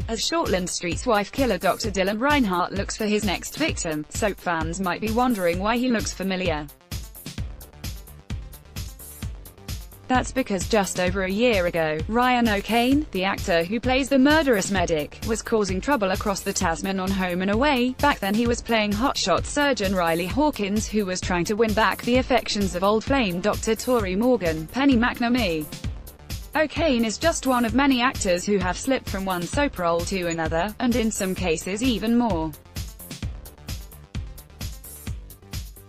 As Shortland Street's wife killer Dr Dylan Reinhart looks for his next victim, soap fans might be wondering why he looks familiar. That's because just over a year ago, Ryan O'Kane, the actor who plays the murderous medic, was causing trouble across the Tasman on Home and Away. Back then he was playing hotshot surgeon Riley Hawkins, who was trying to win back the affections of old flame Dr Tori Morgan, Penny McNamee. O'Kane is just one of many actors who have slipped from one soap role to another, and in some cases even more.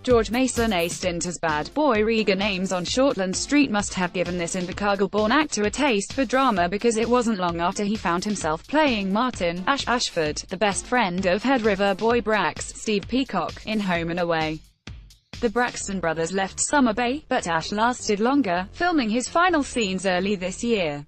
George Mason, a stint as bad boy Regan Ames on Shortland Street, must have given this Invercargill-born actor a taste for drama, because it wasn't long after he found himself playing Martin Ashford, the best friend of Head River boy Brax, Steve Peacock, in Home and Away. The Braxton brothers left Summer Bay, but Ash lasted longer, filming his final scenes early this year.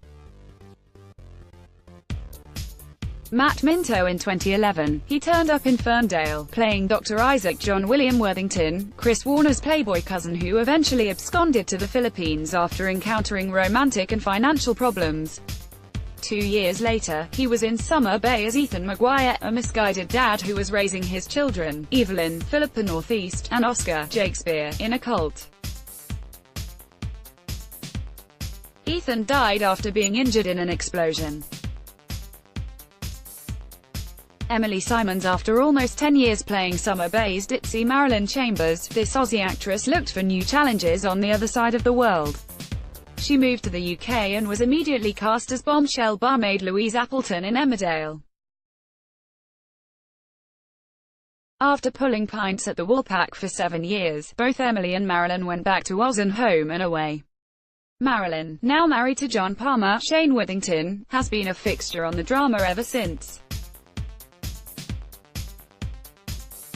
Matt Minto in 2011, he turned up in Ferndale, playing Dr. Isaac John William Worthington, Chris Warner's Playboy cousin who eventually absconded to the Philippines after encountering romantic and financial problems. 2 years later, he was in Summer Bay as Ethan Maguire, a misguided dad who was raising his children, Evelyn, Philippa Northeast, and Oscar, Shakespeare, in a cult. Ethan died after being injured in an explosion. Emily Simons. After almost 10 years playing Summer Bay's ditzy Marilyn Chambers, this Aussie actress looked for new challenges on the other side of the world. She moved to the UK and was immediately cast as bombshell barmaid Louise Appleton in Emmerdale. After pulling pints at the Woolpack for 7 years, both Emily and Marilyn went back to Oz and Home and Away. Marilyn, now married to John Palmer, Shane Worthington, has been a fixture on the drama ever since.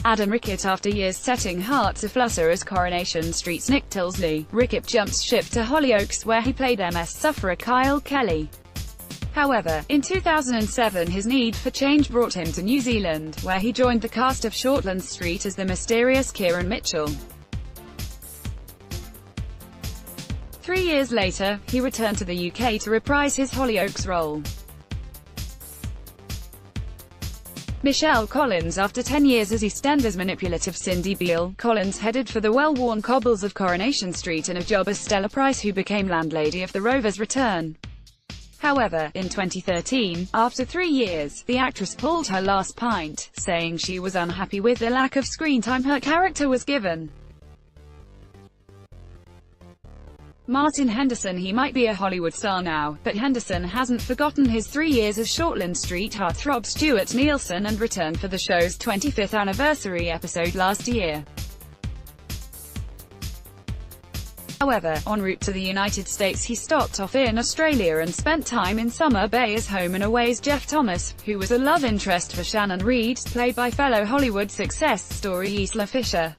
Adam Rickett. After years setting hearts aflutter as Coronation Street's Nick Tilsley, Rickett jumps ship to Hollyoaks, where he played MS sufferer Kyle Kelly. However, in 2007 his need for change brought him to New Zealand, where he joined the cast of Shortland Street as the mysterious Kieran Mitchell. 3 years later, he returned to the UK to reprise his Hollyoaks role. Michelle Collins. After 10 years as EastEnders manipulative Cindy Beale, Collins headed for the well-worn cobbles of Coronation Street in a job as Stella Price, who became landlady of the Rover's return. However, in 2013, after 3 years, the actress pulled her last pint, saying she was unhappy with the lack of screen time her character was given. Martin Henderson. He might be a Hollywood star now, but Henderson hasn't forgotten his 3 years as Shortland Street heartthrob Stuart Nielsen, and returned for the show's 25th anniversary episode last year. However, en route to the United States he stopped off in Australia and spent time in Summer Bay as Home and Away's Jeff Thomas, who was a love interest for Shannon Reed, played by fellow Hollywood success story Isla Fisher.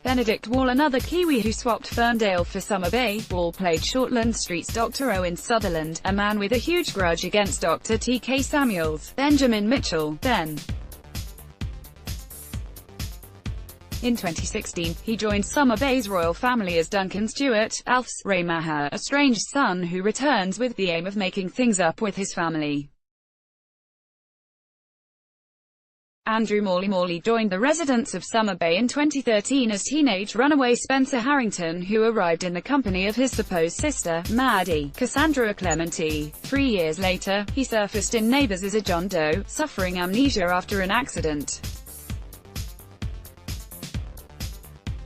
Benedict Wall. Another Kiwi who swapped Ferndale for Summer Bay, Wall played Shortland Street's Dr. Owen Sutherland, a man with a huge grudge against Dr. T.K. Samuels, Benjamin Mitchell, then. In 2016, he joined Summer Bay's royal family as Duncan Stewart, Alf's Ray Maher, a estranged son who returns with the aim of making things up with his family. Andrew Morley joined the residents of Summer Bay in 2013 as teenage runaway Spencer Harrington, who arrived in the company of his supposed sister, Maddie Cassandra Clementi. 3 years later, he surfaced in Neighbours as a John Doe, suffering amnesia after an accident.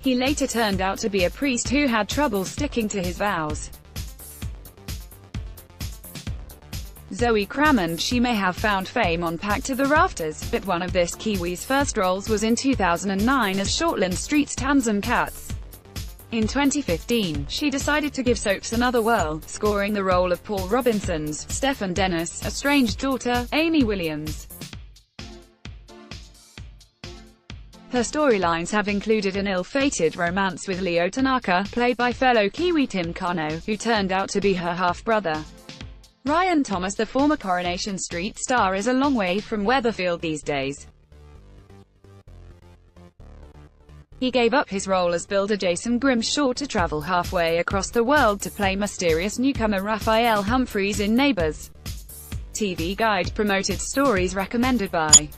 He later turned out to be a priest who had trouble sticking to his vows. Zoe Crammond. She may have found fame on Packed to the Rafters, but one of this Kiwi's first roles was in 2009 as Shortland Street's Tamsin Katz. In 2015, she decided to give soaps another whirl, scoring the role of Paul Robinson's Stephen Dennis' estranged daughter, Amy Williams. Her storylines have included an ill-fated romance with Leo Tanaka, played by fellow Kiwi Tim Kano, who turned out to be her half-brother. Ryan Thomas. The former Coronation Street star is a long way from Weatherfield these days. He gave up his role as builder Jason Grimshaw to travel halfway across the world to play mysterious newcomer Raphael Humphreys in Neighbours. TV Guide promoted stories recommended by